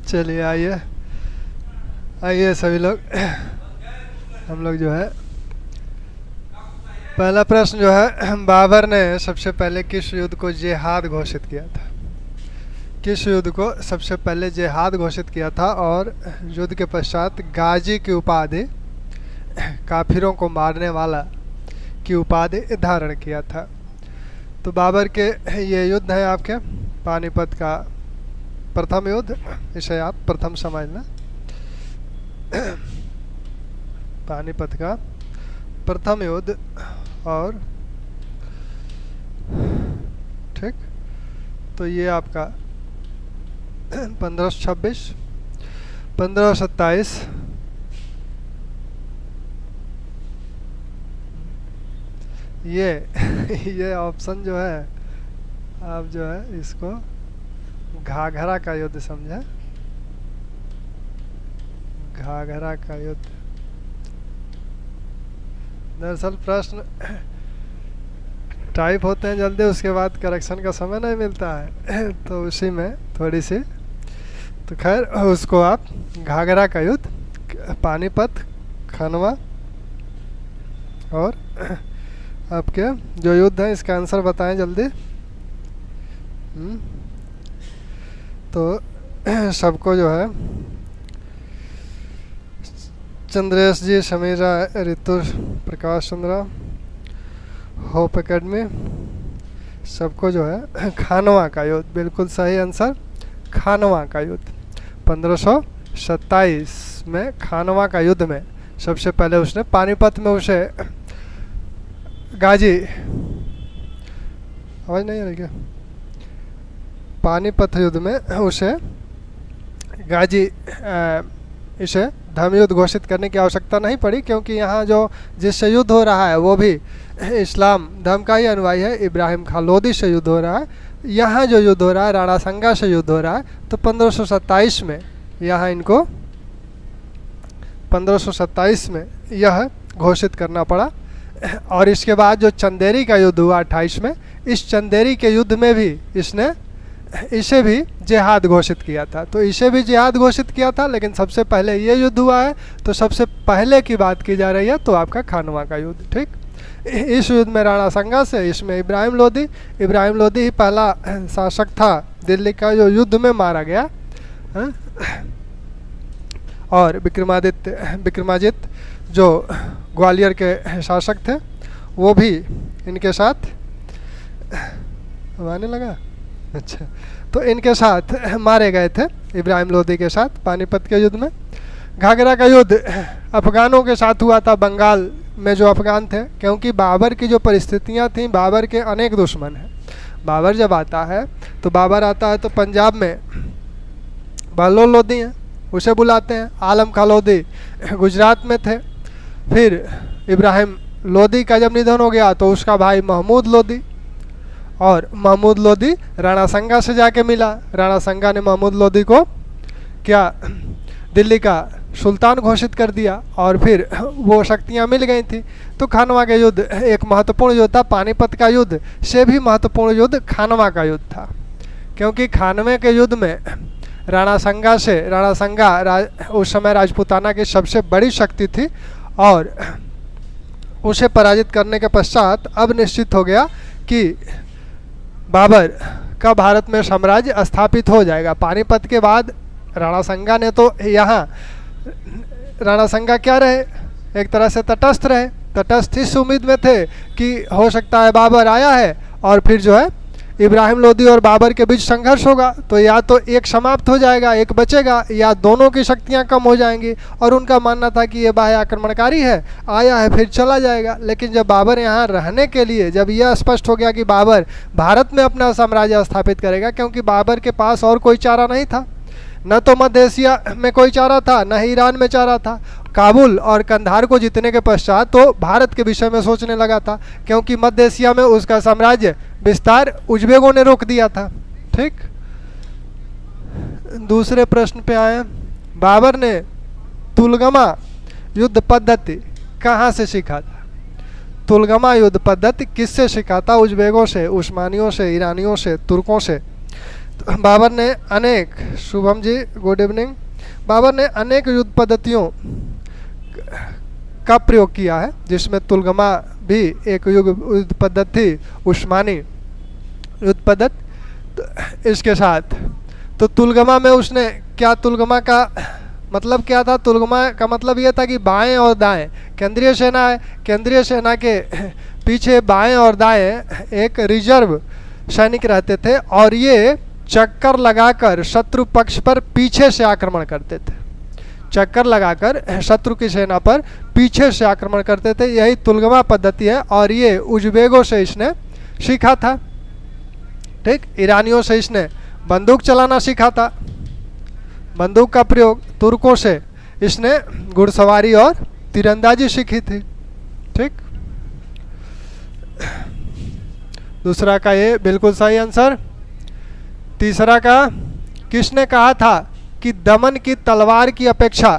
चलिए आइए आइए सभी लोग। हम लोग जो है पहला प्रश्न जो है, बाबर ने सबसे पहले किस युद्ध को जिहाद घोषित किया था? किस युद्ध को सबसे पहले जिहाद घोषित किया था और युद्ध के पश्चात गाजी की उपाधि, काफिरों को मारने वाला की उपाधि धारण किया था? तो बाबर के ये युद्ध है आपके पानीपत का प्रथम युद्ध, इसे आप प्रथम समझना। पानीपत का प्रथम युद्ध और ठीक, तो ये आपका 1526 1527 ये ऑप्शन जो है आप जो है इसको घाघरा का युद्ध समझे। घाघरा का युद्ध दरअसल प्रश्न टाइप होते हैं जल्दी, उसके बाद करेक्शन का समय नहीं मिलता है तो उसी में थोड़ी सी, तो खैर उसको आप घाघरा का युद्ध, पानीपत, खनवा और आपके जो युद्ध है इसका आंसर बताएं जल्दी। तो सबको जो है चंद्रेश जी, समीरा, ऋतु, प्रकाश चंद्रा, होप एकेडमी, सबको जो है खानवा का युद्ध, बिल्कुल सही आंसर खानवा का युद्ध। 1527 में खानवा का युद्ध में सबसे पहले उसने पानीपत में उसे गाजी, आवाज नहीं आ रही क्या? पानीपत युद्ध में उसे गाजी इसे धर्म युद्ध घोषित करने की आवश्यकता नहीं पड़ी, क्योंकि यहाँ जो जिससे युद्ध हो रहा है वो भी इस्लाम धर्म का ही अनुयायी है। इब्राहिम खान लोदी से युद्ध हो रहा है, यहाँ जो युद्ध हो रहा है राणा संगा से युद्ध हो रहा है। तो 1527 में यहाँ इनको 1527 में यह घोषित करना पड़ा। और इसके बाद जो चंदेरी का युद्ध हुआ 28 में, इस चंदेरी के युद्ध में भी इसने इसे भी जिहाद घोषित किया था। तो इसे भी जिहाद घोषित किया था, लेकिन सबसे पहले ये युद्ध हुआ है, तो सबसे पहले की बात की जा रही है तो आपका खानवा का युद्ध। ठीक, इस युद्ध में राणा संगा से, इसमें इब्राहिम लोदी ही पहला शासक था दिल्ली का जो युद्ध में मारा गया। और विक्रमादित्य जो ग्वालियर के शासक थे वो भी इनके साथ आने लगा। अच्छा, तो इनके साथ मारे गए थे इब्राहिम लोदी के साथ पानीपत के युद्ध में। घाघरा का युद्ध अफगानों के साथ हुआ था, बंगाल में जो अफगान थे, क्योंकि बाबर की जो परिस्थितियां थीं, बाबर के अनेक दुश्मन हैं। बाबर जब आता है तो पंजाब में बहलोल लोदी हैं, उसे बुलाते हैं। आलम खां लोदी गुजरात में थे। फिर इब्राहिम लोदी का जब निधन हो गया तो उसका भाई महमूद लोदी, और महमूद लोदी राणा संगा से जाके मिला। राणा संगा ने महमूद लोदी को क्या दिल्ली का सुल्तान घोषित कर दिया, और फिर वो शक्तियां मिल गई थी। तो खानवा का युद्ध एक महत्वपूर्ण युद्ध था। पानीपत का युद्ध से भी महत्वपूर्ण युद्ध खानवा का युद्ध था, क्योंकि खानवे के युद्ध में राणा संगा उस समय राजपूताना की सबसे बड़ी शक्ति थी, और उसे पराजित करने के पश्चात अब निश्चित हो गया कि बाबर का भारत में साम्राज्य स्थापित हो जाएगा। पानीपत के बाद राणा संगा ने तो यहाँ राणा संगा क्या रहे, एक तरह से तटस्थ रहे। तटस्थ इस उम्मीद में थे कि हो सकता है बाबर आया है और फिर जो है इब्राहिम लोदी और बाबर के बीच संघर्ष होगा, तो या तो एक समाप्त हो जाएगा, एक बचेगा, या दोनों की शक्तियां कम हो जाएंगी। और उनका मानना था कि ये बाह्य आक्रमणकारी है, आया है फिर चला जाएगा। लेकिन जब बाबर यहाँ रहने के लिए, जब यह स्पष्ट हो गया कि बाबर भारत में अपना साम्राज्य स्थापित करेगा, क्योंकि बाबर के पास और कोई चारा नहीं था, न तो मध्य एशिया में कोई चारा था, न ही ईरान में चारा था। काबुल और कंधार को जीतने के पश्चात तो भारत के विषय में सोचने लगा था, क्योंकि मध्य एशिया में उसका साम्राज्य विस्तार उज्बेकों ने रोक दिया था। ठीक, दूसरे प्रश्न पे आए। बाबर ने तुलगमा युद्ध पद्धति कहाँ से सीखा था? तुलगमा युद्ध पद्धति किससे सीखा था? उज्बेकों से, उस्मानियों से, ईरानियों से, तुर्कों से। तो बाबर ने अनेक, शुभम जी गुड इवनिंग, बाबर ने अनेक युद्ध पद्धतियों का प्रयोग किया है, जिसमें तुलगमा भी एक युद्ध पद्धति थी, उस्मानी युद्ध पद्धति। तो इसके साथ तो तुलगमा में उसने क्या, तुलगमा का मतलब क्या था? तुलगमा का मतलब ये था कि बाएं और दाएं, केंद्रीय सेना है, केंद्रीय सेना के पीछे बाएं और दाएं एक रिजर्व सैनिक रहते थे और ये चक्कर लगाकर शत्रु पक्ष पर पीछे से आक्रमण करते थे, चक्कर लगाकर शत्रु की सेना पर पीछे से आक्रमण करते थे। यही तुलगमा पद्धति है और ये उज्बेगों से इसने सीखा था। ठीक, ईरानियों से इसने बंदूक चलाना सीखा था, बंदूक का प्रयोग। तुर्कों से इसने घुड़सवारी और तीरंदाजी सीखी थी। ठीक, दूसरा का ये बिल्कुल सही आंसर। तीसरा का, किसने कहा था कि दमन की तलवार की अपेक्षा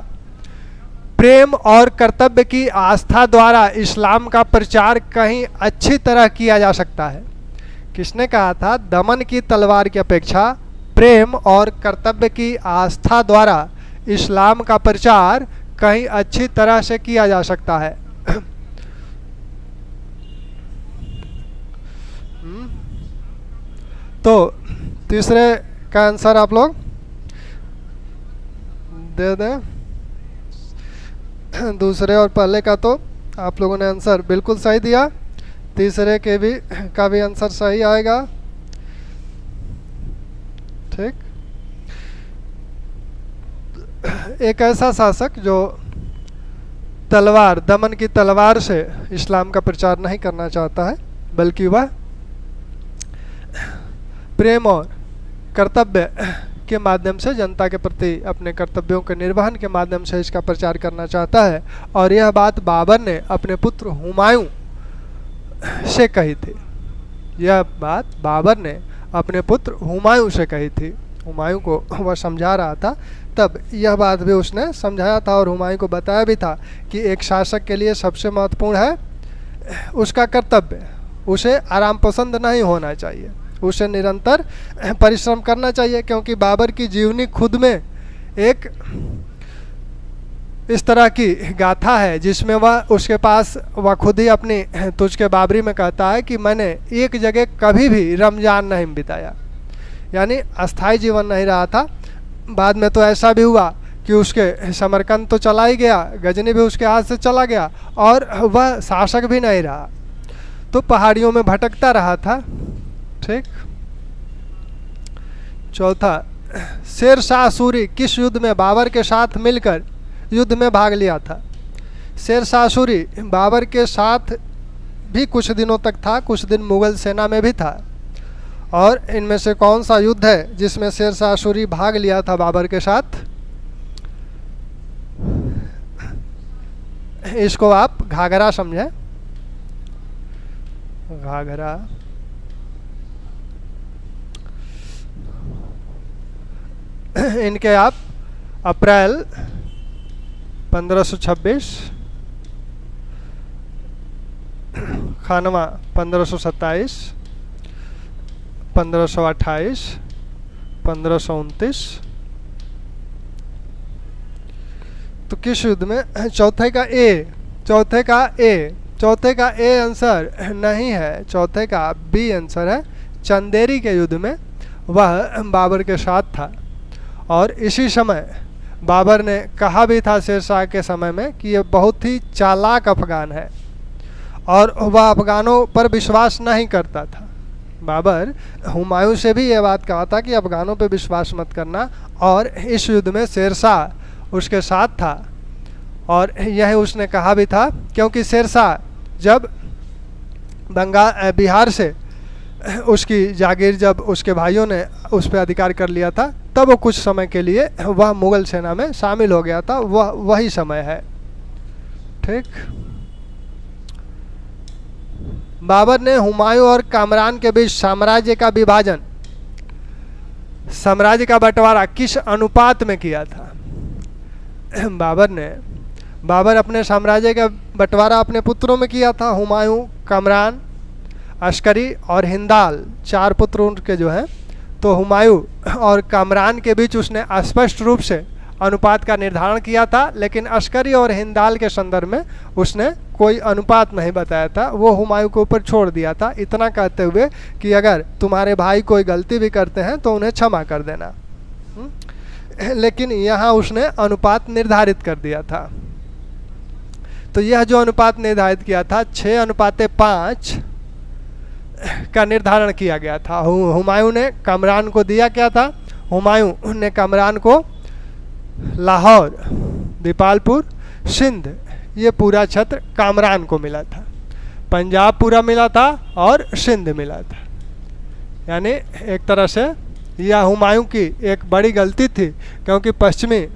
प्रेम और कर्तव्य की आस्था द्वारा इस्लाम का प्रचार कहीं अच्छी तरह किया जा सकता है? किसने कहा था दमन की तलवार की अपेक्षा प्रेम और कर्तव्य की आस्था द्वारा इस्लाम का प्रचार कहीं अच्छी तरह से किया जा सकता है? तो तीसरे का आंसर आप लोग दे दें। दूसरे और पहले का तो आप लोगों ने आंसर बिल्कुल सही दिया, तीसरे के भी का भी आंसर सही आएगा। ठीक, एक ऐसा शासक जो तलवार, दमन की तलवार से इस्लाम का प्रचार नहीं करना चाहता है, बल्कि वह प्रेम और कर्तव्य के माध्यम से जनता के प्रति अपने कर्तव्यों के निर्वहन के माध्यम से इसका प्रचार करना चाहता है। और यह बात बाबर ने अपने पुत्र हुमायूं से कही थी। यह बात बाबर ने अपने पुत्र हुमायूं से कही थी। हुमायूं को वह समझा रहा था, तब यह बात भी उसने समझाया था और हुमायूं को बताया भी था कि एक शासक के लिए सबसे महत्वपूर्ण है उसका कर्तव्य। उसे आराम पसंद नहीं होना चाहिए, उसे निरंतर परिश्रम करना चाहिए। क्योंकि बाबर की जीवनी खुद में एक इस तरह की गाथा है जिसमें वह खुद ही अपनी तुझके बाबरी में कहता है कि मैंने एक जगह कभी भी रमजान नहीं बिताया, यानी अस्थाई जीवन नहीं रहा था। बाद में तो ऐसा भी हुआ कि उसके समरकंद तो चला ही गया, गजनी भी उसके हाथ से चला गया और वह शासक भी नहीं रहा, तो पहाड़ियों में भटकता रहा था। ठीक, चौथा, शेर शाह सूरी किस युद्ध में बाबर के साथ मिलकर युद्ध में भाग लिया था? शेर शाह सूरी बाबर के साथ भी कुछ दिनों तक था, कुछ दिन मुगल सेना में भी था। और इनमें से कौन सा युद्ध है जिसमें शेर शाह सूरी भाग लिया था बाबर के साथ? इसको आप घाघरा समझें, घाघरा। इनके आप अप्रैल 1526, खानवा 1527, 1528, 1529। तो किस युद्ध में? चौथे का ए आंसर नहीं है, चौथे का बी आंसर है। चंदेरी के युद्ध में वह बाबर के साथ था और इसी समय बाबर ने कहा भी था शेरशाह के समय में कि यह बहुत ही चालाक अफगान है और वह अफगानों पर विश्वास नहीं करता था। बाबर हुमायूं से भी यह बात कहा था कि अफगानों पर विश्वास मत करना, और इस युद्ध में शेरशाह उसके साथ था। और यह उसने कहा भी था क्योंकि शेरशाह जब बिहार से उसकी जागीर जब उसके भाइयों ने उस पर अधिकार कर लिया था, तब वो कुछ समय के लिए वह मुगल सेना में शामिल हो गया था। वही समय है। ठीक, बाबर ने हुमायूं और कामरान के बीच साम्राज्य का विभाजन, साम्राज्य का बंटवारा किस अनुपात में किया था? बाबर अपने साम्राज्य का बंटवारा अपने पुत्रों में किया था। हुमायूं, कामरान, अस्करी और हिंदाल, चार पुत्र उनके जो हैं, तो हुमायूं और कामरान के बीच उसने स्पष्ट रूप से अनुपात का निर्धारण किया था, लेकिन अस्करी और हिंदाल के संदर्भ में उसने कोई अनुपात नहीं बताया था, वो हुमायूं के ऊपर छोड़ दिया था, इतना कहते हुए कि अगर तुम्हारे भाई कोई गलती भी करते हैं तो उन्हें क्षमा कर देना। लेकिन यहाँ उसने अनुपात निर्धारित कर दिया था। तो यह जो अनुपात निर्धारित किया था 6:5 का निर्धारण किया गया था। हुमायूं ने कामरान को दिया क्या था? हुमायूं ने कामरान को लाहौर, दीपालपुर, सिंध, ये पूरा क्षेत्र कामरान को मिला था। पंजाब पूरा मिला था और सिंध मिला था। यानी एक तरह से यह हुमायूं की एक बड़ी गलती थी, क्योंकि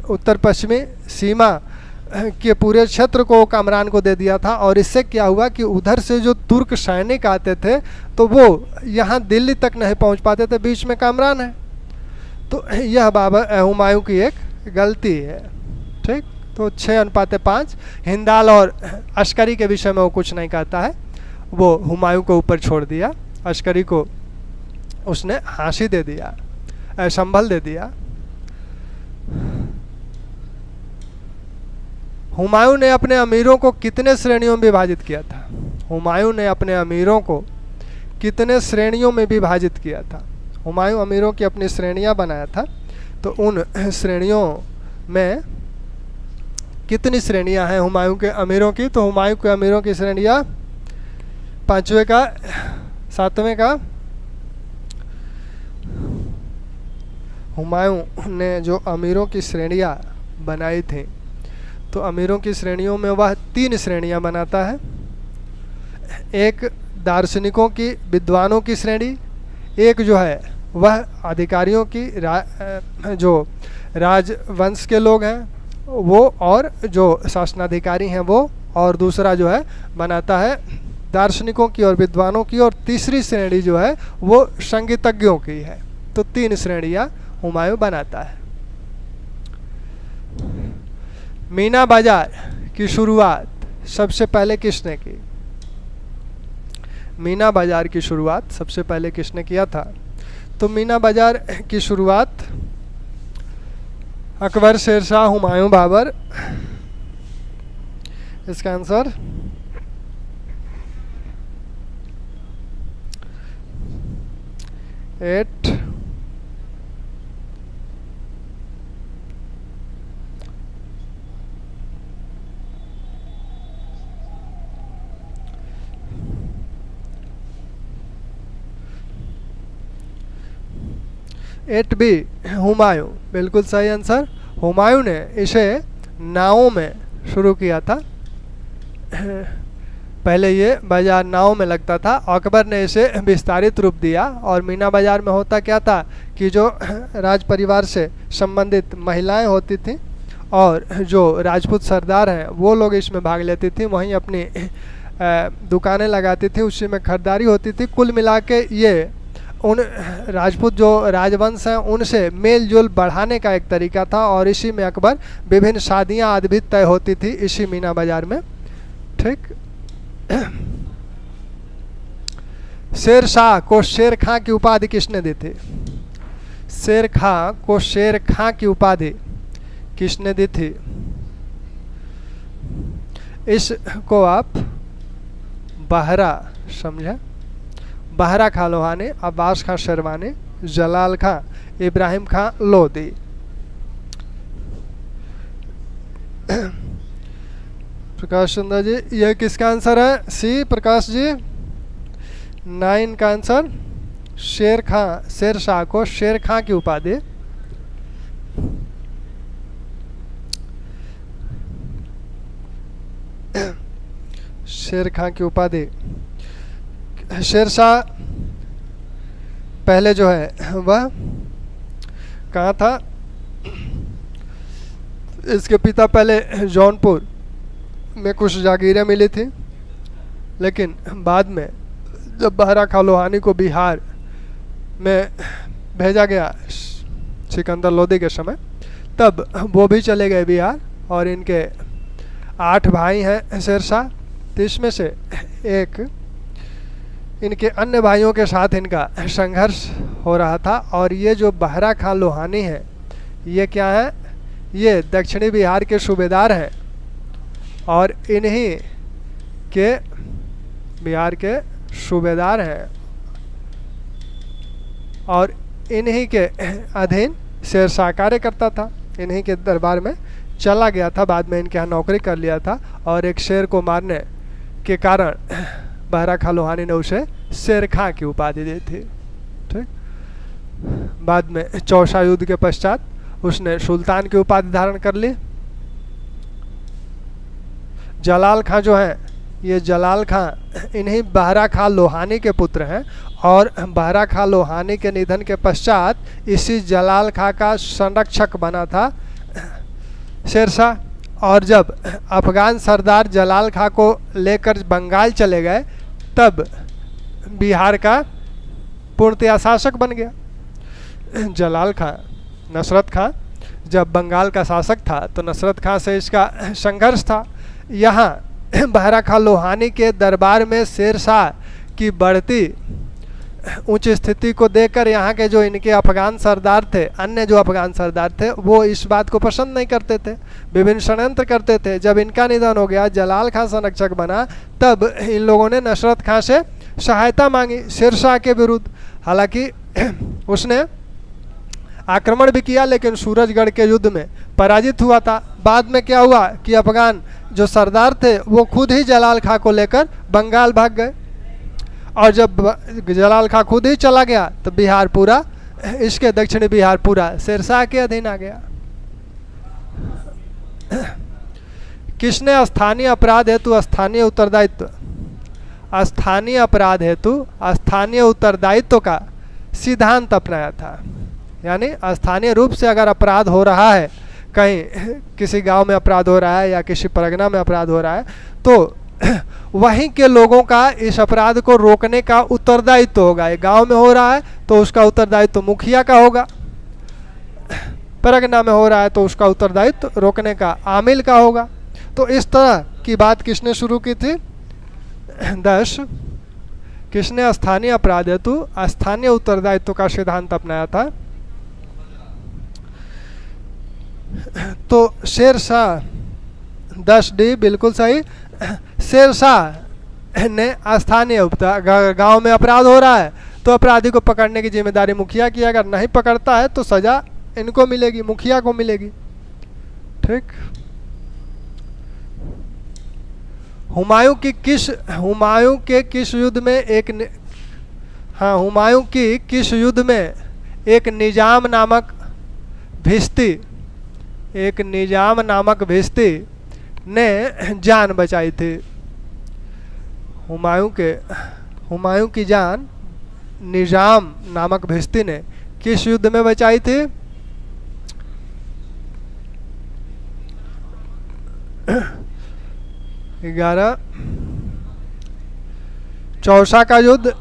उत्तर पश्चिमी सीमा के पूरे क्षेत्र को कामरान को दे दिया था। और इससे क्या हुआ कि उधर से जो तुर्क सैनिक आते थे तो वो यहाँ दिल्ली तक नहीं पहुँच पाते थे, बीच में कामरान है। तो यह हुमायूं की एक गलती है। ठीक, तो 6:5। हिंदाल और अस्करी के विषय में वो कुछ नहीं कहता है, वो हुमायूं को ऊपर छोड़ दिया। अस्करी को उसने हाँसी दे दिया, संभल दे दिया। हुमायूं ने अपने अमीरों को कितने श्रेणियों में विभाजित किया था? हुमायूं ने अपने अमीरों को कितने श्रेणियों में विभाजित किया था? हुमायूं अमीरों की अपनी श्रेणियां बनाया था, तो उन श्रेणियों में कितनी श्रेणियां हैं हुमायूं के अमीरों की? तो हुमायूं के अमीरों की श्रेणियां 5वें का 7वें का। हुमायूं ने जो अमीरों की श्रेणियां बनाई थी, तो अमीरों की श्रेणियों में वह 3 श्रेणियां बनाता है। एक दार्शनिकों की, विद्वानों की श्रेणी, एक जो है वह अधिकारियों की, जो राजवंश के लोग हैं वो, और जो शासनाधिकारी हैं वो, और दूसरा जो है बनाता है दार्शनिकों की और विद्वानों की, और तीसरी श्रेणी जो है वो संगीतज्ञों की है। तो 3 श्रेणियां हुमायूं बनाता है। मीना बाजार की शुरुआत सबसे पहले किसने की? मीना बाजार की शुरुआत सबसे पहले किसने किया था? तो मीना बाजार की शुरुआत अकबर, शेरशाह, हुमायूं, बाबर। इसका आंसर एट। एट बी, हुमायूं, बिल्कुल सही आंसर। हुमायूं ने इसे नावों में शुरू किया था। पहले ये बाजार नाव में लगता था, अकबर ने इसे विस्तारित रूप दिया। और मीना बाजार में होता क्या था कि जो राज परिवार से संबंधित महिलाएं होती थीं और जो राजपूत सरदार हैं वो लोग इसमें भाग लेती थी, वहीं अपनी दुकानें लगाती थी, उसी में खरीदारी होती थी। कुल मिला के ये उन राजपूत जो राजवंश हैं उनसे मेल जोल बढ़ाने का एक तरीका था, और इसी में अकबर विभिन्न शादियां आदि भी तय होती थी इसी मीना बाजार में। ठीक। शेर शाह को शेर खां की उपाधि किसने दी थी? शेर खां को शेर खां की उपाधि किसने दी थी? इसको आप बहरा समझे। बहरा खां लोहानी, अब्बास खां शेरवानी, जलाल खां, इब्राहिम खां लोधी। प्रकाश चंद्र जी, यह किसका आंसर है? सी। प्रकाश जी 9 का आंसर शेर खां, शेर शाह को शेर खां की उपाधि। शेर खां की उपाधि। शेर शाह पहले जो है वह कहाँ था? इसके पिता पहले जौनपुर में कुछ जागीरें मिली थी, लेकिन बाद में जब बहरा खां लोहानी को बिहार में भेजा गया सिकंदर लोदी के समय, तब वो भी चले गए बिहार। और इनके 8 भाई हैं शेरशाह, तो इसमें से एक इनके अन्य भाइयों के साथ इनका संघर्ष हो रहा था। और ये जो बहरा खान लोहानी है, ये क्या है, ये दक्षिणी बिहार के सूबेदार हैं और इन्हीं के बिहार के सूबेदार हैं और इन्हीं के अधीन शेरशाह कार्य करता था। इन्हीं के दरबार में चला गया था, बाद में इनके यहाँ नौकरी कर लिया था और एक शेर को मारने के कारण बहरा खां लोहानी ने उसे शेर खां की उपाधि दी थी। ठीक, बाद में चौसा युद्ध के पश्चात उसने सुल्तान की उपाधि धारण कर ली। जलाल खां जो है, ये जलाल खां इन्हीं बहरा खां लोहानी के पुत्र हैं और बहरा खां लोहानी के निधन के पश्चात इसी जलाल खां का संरक्षक बना था शेरशाह। और जब अफगान सरदार जलाल खां को लेकर बंगाल चले गए तब बिहार का पूर्णतया शासक बन गया जलाल खां। नसरत खां जब बंगाल का शासक था तो नसरत खां से इसका संघर्ष था। यहाँ बहरा खां लोहानी के दरबार में शेरशाह की बढ़ती उच्च स्थिति को देखकर यहाँ के जो इनके अफगान सरदार थे, अन्य जो अफगान सरदार थे, वो इस बात को पसंद नहीं करते थे, विभिन्न षड्यंत्र करते थे। जब इनका निधन हो गया, जलाल खां संरक्षक बना, तब इन लोगों ने नसरत खां से सहायता मांगी शेरशाह के विरुद्ध। हालांकि उसने आक्रमण भी किया लेकिन सूरजगढ़ के युद्ध में पराजित हुआ था। बाद में क्या हुआ कि अफगान जो सरदार थे वो खुद ही जलाल खां को लेकर बंगाल भाग गए और जब जलाल खां खुद ही चला गया तो बिहार पूरा, इसके दक्षिणी बिहार पूरा शेरशाह के अधीन आ गया। किसने स्थानीय अपराध हेतु स्थानीय उत्तरदायित्व, स्थानीय अपराध हेतु स्थानीय उत्तरदायित्व का सिद्धांत अपनाया था? यानी स्थानीय रूप से अगर अपराध हो रहा है, कहीं किसी गांव में अपराध हो रहा है या किसी परगना में अपराध हो रहा है, तो वहीं के लोगों का इस अपराध को रोकने का उत्तरदायित्व होगा। ये गांव में हो रहा है तो उसका उत्तरदायित्व मुखिया का होगा, परगना में हो रहा है तो उसका उत्तरदायित्व रोकने का आमिल का होगा। तो इस तरह की बात किसने शुरू की थी? 10 किसने स्थानीय अपराध हेतु स्थानीय उत्तरदायित्व का सिद्धांत अपनाया था? तो शेरशाह 10D बिल्कुल सही। शेरशाह ने स्थानीय गांव में अपराध हो रहा है तो अपराधी को पकड़ने की जिम्मेदारी मुखिया की, अगर नहीं पकड़ता है तो सजा इनको मिलेगी, मुखिया को मिलेगी। ठीक। हुमायूं के किस युद्ध में हुमायूं की किस युद्ध में एक निजाम नामक भिस्ती ने जान बचाई थी? हुमायूं की जान निजाम नामक भिस्ती ने किस युद्ध में बचाई थी? चौसा का युद्ध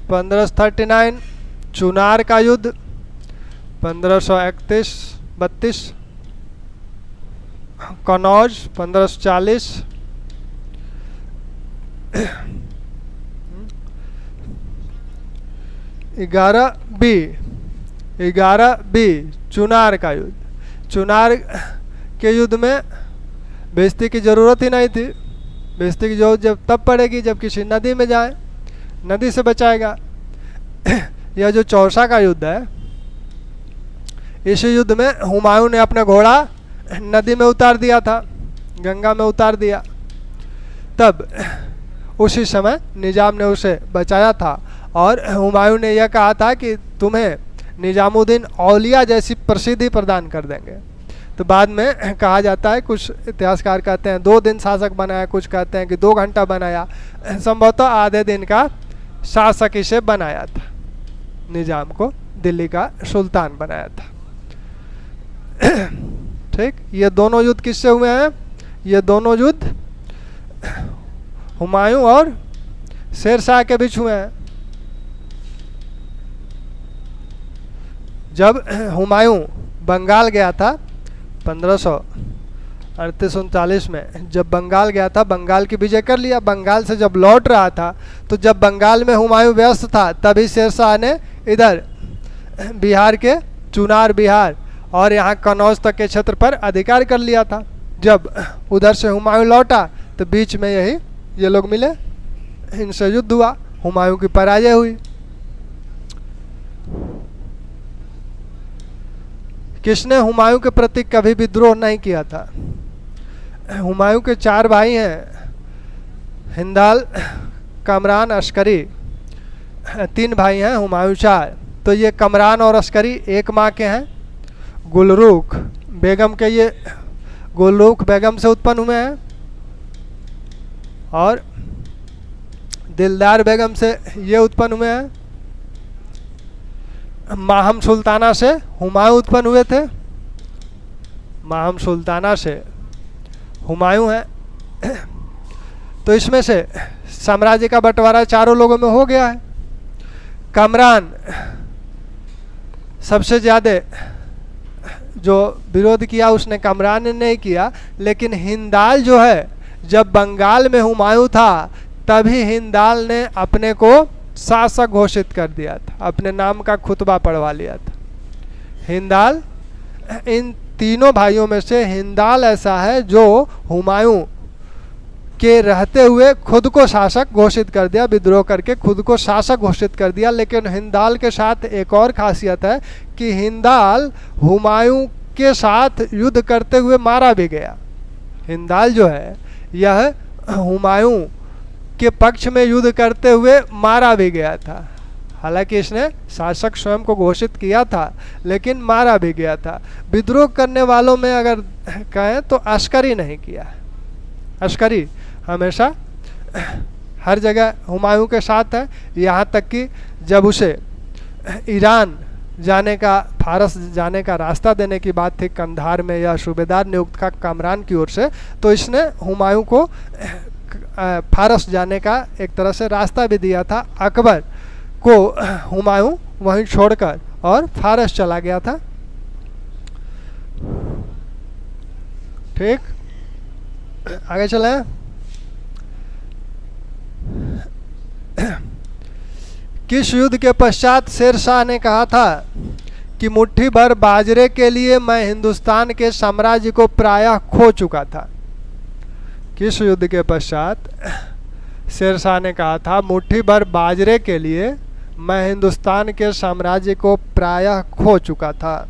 1539, चुनार का युद्ध 1531-32, कनौज 1540, 11B चुनार का युद्ध। चुनार के युद्ध में बेइज्जती की जरूरत ही नहीं थी। बेइज्जती की जरूरत जब तब पड़ेगी जब किसी नदी में जाए, नदी से बचाएगा। यह जो चौसा का युद्ध है, इस युद्ध में हुमायूं ने अपना घोड़ा नदी में उतार दिया था, गंगा में उतार दिया। तब उसी समय निजाम ने उसे बचाया था और हुमायूं ने यह कहा था कि तुम्हें निजामुद्दीन औलिया जैसी प्रसिद्धि प्रदान कर देंगे। तो बाद में कहा जाता है, कुछ इतिहासकार कहते हैं 2 दिन शासक बनाया, कुछ कहते हैं कि 2 घंटा बनाया, संभवतः आधे दिन का शासक इसे बनाया था। निजाम को दिल्ली का सुल्तान बनाया था। ठीक। ये दोनों युद्ध किससे हुए हैं? ये दोनों युद्ध हुमायूं और शेरशाह के बीच हुए हैं। जब हुमायूं बंगाल गया था 3839 में जब बंगाल गया था, बंगाल की विजय कर लिया। बंगाल से जब लौट रहा था तो जब बंगाल में हुमायूं व्यस्त था तभी शेरशाह ने इधर बिहार के चुनार बिहार और यहाँ कनौज तक के क्षेत्र पर अधिकार कर लिया था। जब उधर से हुमायूं लौटा तो बीच में यही ये लोग मिले, इनसे युद्ध हुआ, हुमायूं की पराजय हुई। किसने हुमायूं के प्रति कभी विद्रोह नहीं किया था? हुमायूं के 4 भाई हैं, हिंदाल, कमरान, अस्करी। 3 भाई हैं, हुमायूं 4। तो ये कमरान और अस्करी एक माँ के हैं। गुलरुख बेगम के ये गुलरुख बेगम से उत्पन्न हुए हैं और दिलदार बेगम से ये उत्पन्न हुए हैं। माहम सुल्ताना से हुमायूं उत्पन्न हुए थे। माहम सुल्ताना से हुमायूं है। तो इसमें से साम्राज्य का बंटवारा चारों लोगों में हो गया है। कमरान सबसे ज़्यादा जो विरोध किया उसने कमरान ने नहीं किया, लेकिन हिंदाल जो है जब बंगाल में हुमायूं था तभी हिंदाल ने अपने को शासक घोषित कर दिया था, अपने नाम का खुतबा पढ़वा लिया था। हिंदाल, इन तीनों भाइयों में से हिंदाल ऐसा है जो हुमायूं के रहते हुए खुद को शासक घोषित कर दिया, विद्रोह करके खुद को शासक घोषित कर दिया। लेकिन हिंदाल के साथ एक और खासियत है कि हिंदाल हुमायूं के साथ युद्ध करते हुए मारा भी गया। हिंदाल जो है यह हुमायूं के पक्ष में युद्ध करते हुए मारा भी गया था। हालांकि इसने शासक स्वयं को घोषित किया था लेकिन मारा भी गया था। विद्रोह करने वालों में अगर कहें तो अस्करी नहीं किया। अस्करी हमेशा हर जगह हुमायूं के साथ है, यहाँ तक कि जब उसे ईरान जाने का, फारस जाने का रास्ता देने की बात थी, कंधार में यह सूबेदार नियुक्त था कमरान की ओर से, तो इसने हुमायूं को फारस जाने का एक तरह से रास्ता भी दिया था। अकबर को हुमायूं वहीं छोड़कर और फारस चला गया था। ठीक, आगे चलें। किस युद्ध के पश्चात शेरशाह ने कहा था कि मुट्ठी भर बाजरे के लिए मैं हिंदुस्तान के साम्राज्य को प्रायः खो चुका था? किस युद्ध के पश्चात शेरशाह ने कहा था मुट्ठी भर बाजरे के लिए मैं हिंदुस्तान के साम्राज्य को प्रायः खो चुका था?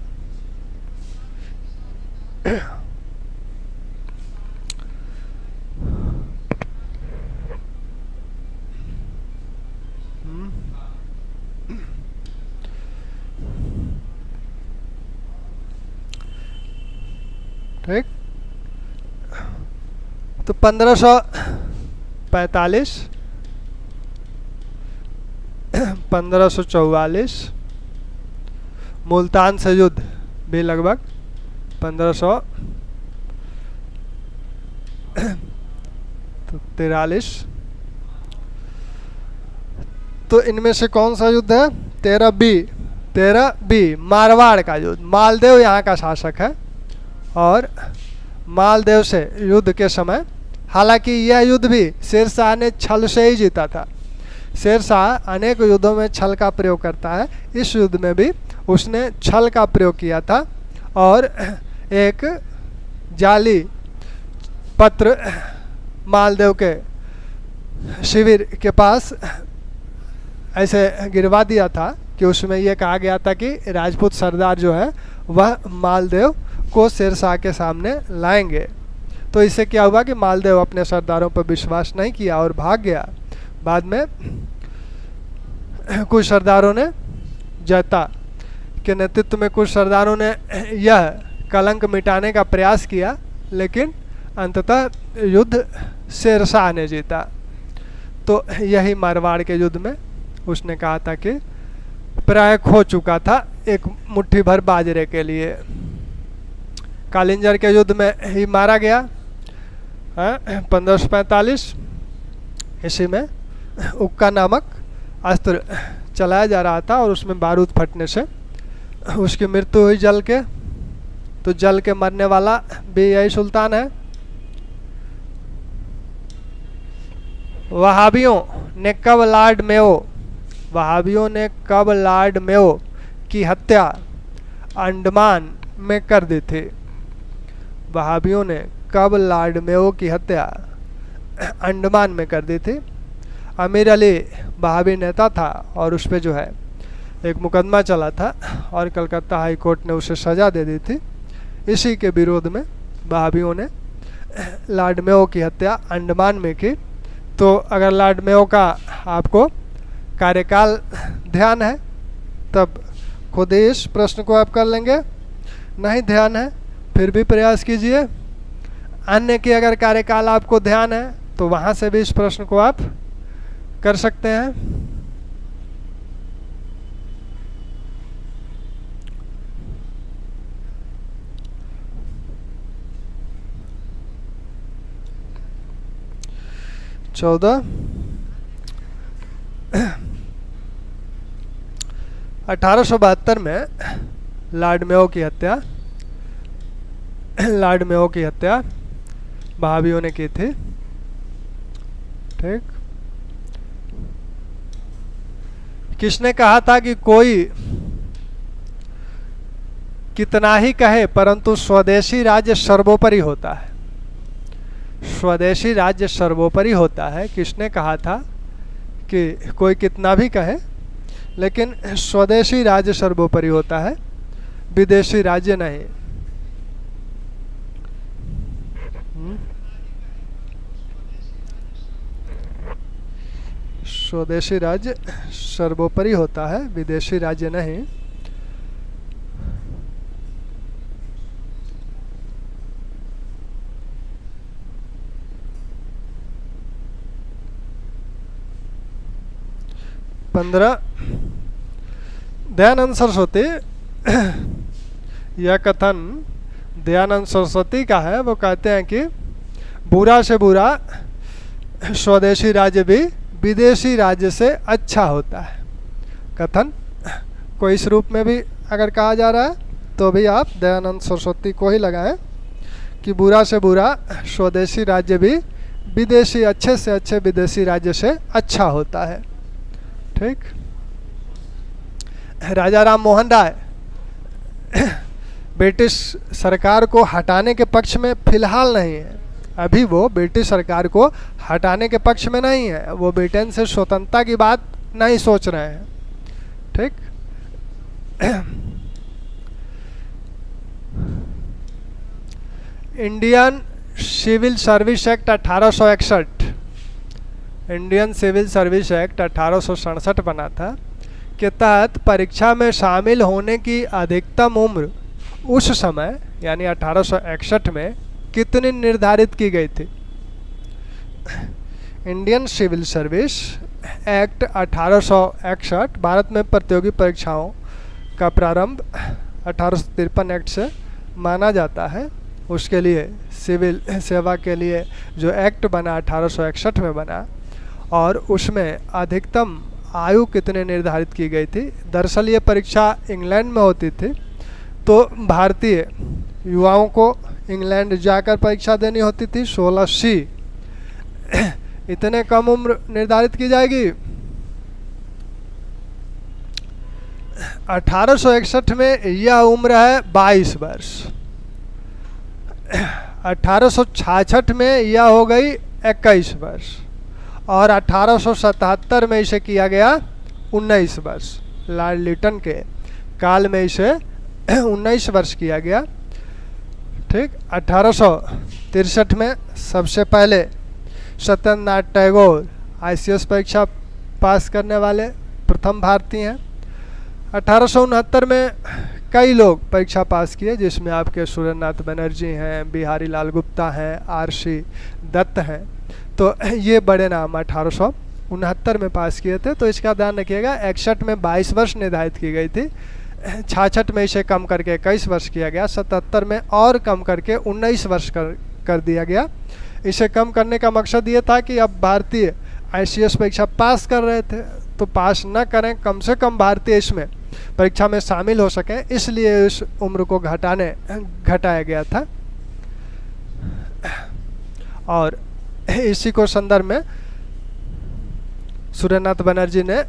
ठीक, तो 1545, 1544 मुल्तान से युद्ध भी लगभग 1543। तो इनमें से कौन सा युद्ध है? 13B मारवाड़ का युद्ध। मालदेव यहाँ का शासक है और मालदेव से युद्ध के समय, हालांकि यह युद्ध भी शेरशाह ने छल से ही जीता था। शेरशाह अनेक युद्धों में छल का प्रयोग करता है, इस युद्ध में भी उसने छल का प्रयोग किया था और एक जाली पत्र मालदेव के शिविर के पास ऐसे गिरवा दिया था कि उसमें यह कहा गया था कि राजपूत सरदार जो है वह मालदेव को शेरशाह के सामने लाएंगे। तो इससे क्या हुआ कि मालदेव अपने सरदारों पर विश्वास नहीं किया और भाग गया। बाद में कुछ सरदारों ने, जैता के नेतृत्व में कुछ सरदारों ने यह कलंक मिटाने का प्रयास किया, लेकिन अंततः युद्ध शेरशाह ने जीता। तो यही मारवाड़ के युद्ध में उसने कहा था कि प्राय खो चुका था एक मुट्ठी भर बाजरे के लिए। कालिंजर के युद्ध में ही मारा गया 1545। इसी में उक्का नामक अस्त्र चलाया जा रहा था और उसमें बारूद फटने से उसकी मृत्यु हुई जल के। तो जल के मरने वाला भी यही सुल्तान है। वहाबियों ने कब लॉर्ड मेयो की हत्या अंडमान में कर दी थी? वहाबियों ने कब लॉर्ड मेयो की हत्या अंडमान में कर दी थी? अमीर अली वहाबी नेता था और उस पर जो है एक मुकदमा चला था और कलकत्ता हाई कोर्ट ने उसे सज़ा दे दी थी। इसी के विरोध में वहाबियों ने लॉर्ड मेयो की हत्या अंडमान में की। तो अगर लॉर्ड मेयो का आपको कार्यकाल ध्यान है तब खुद ही इस प्रश्न को आप कर लेंगे। नहीं ध्यान है फिर भी प्रयास कीजिए। अन्य की अगर कार्यकाल आपको ध्यान है तो वहाँ से भी इस प्रश्न को आप कर सकते हैं। चौदह 1872 में लॉर्ड मेयो की हत्या वहाबियों ने की थी। ठीक। किसने कहा था कि कोई कितना ही कहे परंतु स्वदेशी राज्य सर्वोपरि होता है? स्वदेशी राज्य सर्वोपरि होता है। किसने कहा था कि कोई कितना भी कहे लेकिन स्वदेशी राज्य सर्वोपरि होता है, विदेशी राज्य नहीं। स्वदेशी राज्य सर्वोपरि होता है, विदेशी राज्य नहीं। दयानंद सरस्वती यह कथन दयानंद सरस्वती का है। वो कहते हैं कि बुरा से बुरा स्वदेशी राज्य भी विदेशी राज्य से अच्छा होता है। कथन को इस रूप में भी अगर कहा जा रहा है तो भी आप दयानंद सरस्वती को ही लगाएं कि बुरा से बुरा स्वदेशी राज्य भी विदेशी अच्छे से अच्छे विदेशी राज्य से अच्छा होता है। ठीक। राजा राम मोहन राय ब्रिटिश सरकार को हटाने के पक्ष में फिलहाल नहीं है। अभी वो ब्रिटिश सरकार को हटाने के पक्ष में नहीं है। वो ब्रिटेन से स्वतंत्रता की बात नहीं सोच रहे हैं। ठीक। Indian civil service act 1861 Indian civil service act 1867 बना था के तहत परीक्षा में शामिल होने की अधिकतम उम्र उस समय यानी 1861 में कितनी निर्धारित की गई थी? Indian civil service act 1861 Bharat में प्रतियोगी परीक्षाओं का प्रारंभ 1853 एक्ट से माना जाता है। उसके लिए सिविल सेवा के लिए जो एक्ट बना 1861 में बना और उसमें अधिकतम आयु कितने निर्धारित की गई थी? दरअसल ये परीक्षा इंग्लैंड में होती थी तो भारतीय युवाओं को इंग्लैंड जाकर परीक्षा देनी होती थी। 16C इतने कम उम्र निर्धारित की जाएगी। 1861 में यह उम्र है 22 वर्ष। 1866 में यह हो गई 21 वर्ष और 1877 में इसे किया गया 19 वर्ष। लॉर्ड लिटन के काल में इसे 19 वर्ष किया गया। ठीक। 1863 में सबसे पहले सत्येंद्रनाथ टैगोर ICS परीक्षा पास करने वाले प्रथम भारतीय हैं। 1869 में कई लोग परीक्षा पास किए जिसमें आपके सुरेंद्रनाथ बनर्जी हैं, बिहारी लाल गुप्ता हैं, RC दत्त हैं। तो ये बड़े नाम 1869 में पास किए थे। तो इसका ध्यान रखिएगा। 61 में 22 वर्ष निर्धारित की गई थी। 66 में इसे कम करके 21 वर्ष किया गया। 77 में और कम करके 19 वर्ष कर दिया गया। इसे कम करने का मकसद ये था कि अब भारतीय ICS परीक्षा पास कर रहे थे तो पास न करें, कम से कम भारतीय इसमें परीक्षा में शामिल हो सकें, इसलिए इस उम्र को घटाया गया था। और इसी को संदर्भ में सुरेंद्रनाथ बनर्जी ने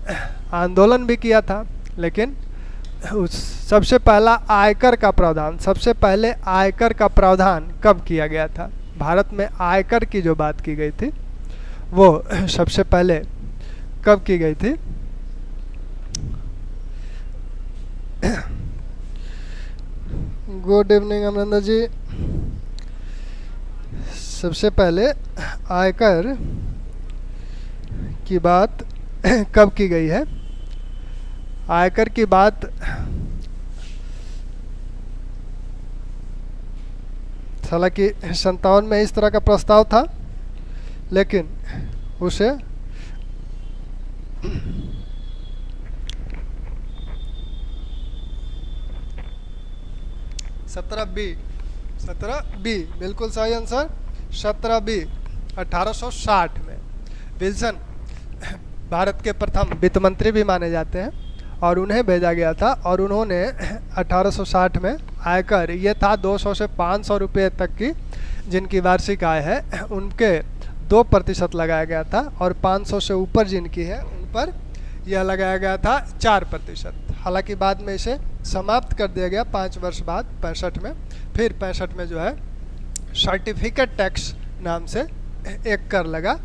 आंदोलन भी किया था। लेकिन सबसे पहले आयकर का प्रावधान कब किया गया था? भारत में आयकर की जो बात की गई थी वो सबसे पहले कब की गई थी? गुड इवनिंग अमरिंदर जी। सबसे पहले आयकर की बात कब की गई है? आयकर की बात हालांकि 57 में इस तरह का प्रस्ताव था, लेकिन उसे सत्रह बी बिल्कुल सही आंसर, 17 बी 1860 में। विल्सन भारत के प्रथम वित्त मंत्री भी माने जाते हैं और उन्हें भेजा गया था, और उन्होंने 1860 में आयकर, ये था 200 से 500 रुपये तक की जिनकी वार्षिक आय है उनके 2% लगाया गया था, और 500 से ऊपर जिनकी है उन पर यह लगाया गया था 4%। हालांकि बाद में इसे समाप्त कर दिया गया 5 वर्ष बाद 65 में। फिर 65 में जो है सर्टिफिकेट टैक्स नाम से एक कर लगा,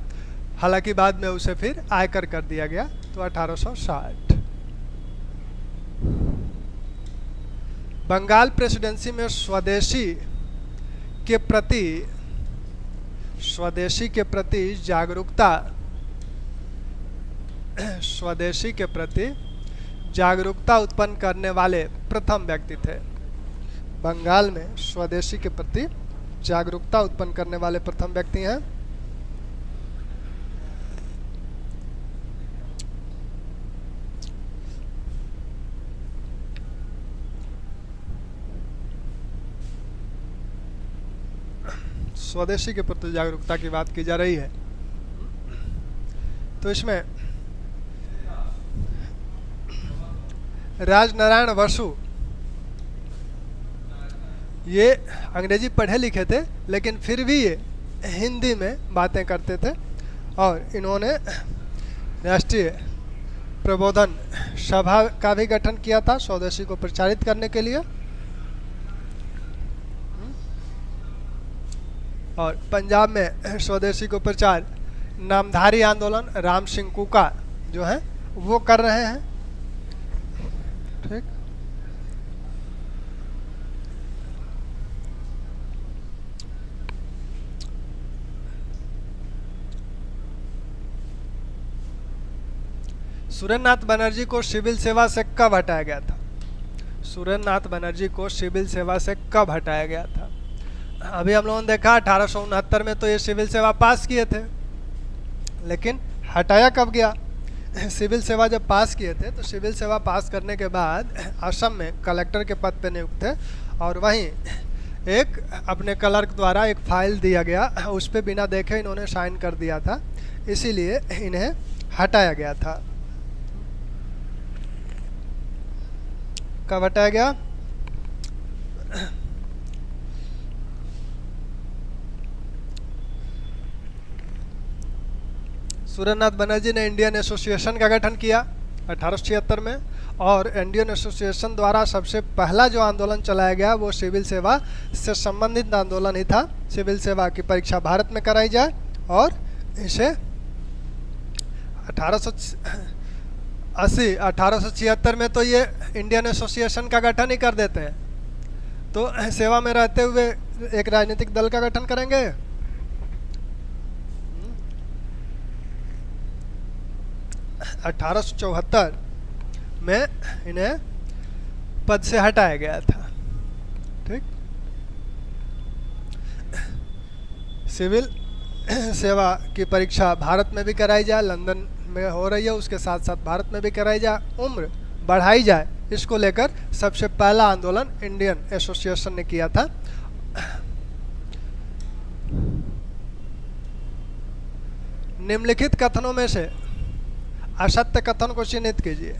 हालांकि बाद में उसे फिर आयकर कर दिया गया। तो 1860। बंगाल प्रेसिडेंसी में स्वदेशी के प्रति जागरूकता उत्पन्न करने वाले प्रथम व्यक्ति थे। बंगाल में स्वदेशी के प्रति जागरूकता उत्पन्न करने वाले प्रथम व्यक्ति हैं स्वदेशी के प्रति जागरूकता की बात की जा रही है। तो इसमें राजनारायण बसु, ये अंग्रेजी पढ़े लिखे थे लेकिन फिर भी ये हिंदी में बातें करते थे, और इन्होंने राष्ट्रीय प्रबोधन सभा का भी गठन किया था स्वदेशी को प्रचारित करने के लिए। और पंजाब में स्वदेशी को प्रचार नामधारी आंदोलन राम सिंह कुका जो है वो कर रहे हैं। ठीक, सुरेंद्रनाथ बनर्जी को सिविल सेवा से कब हटाया गया था? सुरेंद्रनाथ बनर्जी को सिविल सेवा से कब हटाया गया था? अभी हम लोगों ने देखा 1869 में तो ये सिविल सेवा पास किए थे, लेकिन हटाया कब गया? सिविल सेवा जब पास किए थे तो सिविल सेवा पास करने के बाद असम में कलेक्टर के पद पे नियुक्त थे, और वहीं एक अपने क्लर्क द्वारा एक फाइल दिया गया, उस पर बिना देखे इन्होंने साइन कर दिया था, इसीलिए इन्हें हटाया गया था। कब हटाया गया? सुरेंद्रनाथ बनर्जी ने इंडियन एसोसिएशन का गठन किया 1876 में, और इंडियन एसोसिएशन द्वारा सबसे पहला जो आंदोलन चलाया गया वो सिविल सेवा से संबंधित आंदोलन ही था। सिविल सेवा की परीक्षा भारत में कराई जाए, और इसे 1876 में तो ये इंडियन एसोसिएशन का गठन ही कर देते हैं। तो सेवा में रहते हुए एक राजनीतिक दल का गठन करेंगे। 1874 में इन्हें पद से हटाया गया था। ठीक, सिविल सेवा की परीक्षा भारत में भी कराई जाए, लंदन में हो रही है, उसके साथ साथ भारत में भी कराई जाए, उम्र बढ़ाई जाए, इसको लेकर सबसे पहला आंदोलन इंडियन एसोसिएशन ने किया था। निम्नलिखित कथनों में से असत्य कथन को चिन्हित कीजिए।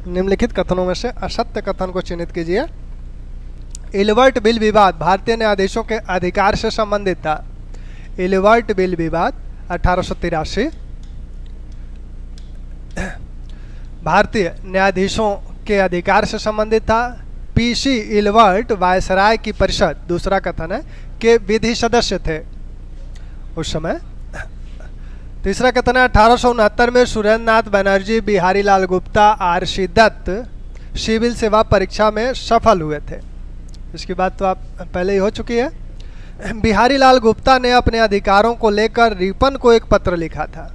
निम्नलिखित कथनों में से असत्य कथन को चिन्हित कीजिए। इलवर्ट बिल विवाद भारतीय न्यायाधीशों के अधिकार से संबंधित था। इलवर्ट बिल विवाद 1883 भारतीय न्यायाधीशों के अधिकार से संबंधित था। पीसी इलवर्ट वायसराय की परिषद, दूसरा कथन है, के विधि सदस्य थे उस समय। तीसरा कथन है 1869 में सुरेंद्र नाथ बनर्जी, बिहारी लाल गुप्ता, आरसी दत्त सिविल सेवा परीक्षा में सफल हुए थे। इसकी बात तो आप पहले ही हो चुकी है। बिहारी लाल गुप्ता ने अपने अधिकारों को लेकर रिपन को एक पत्र लिखा था।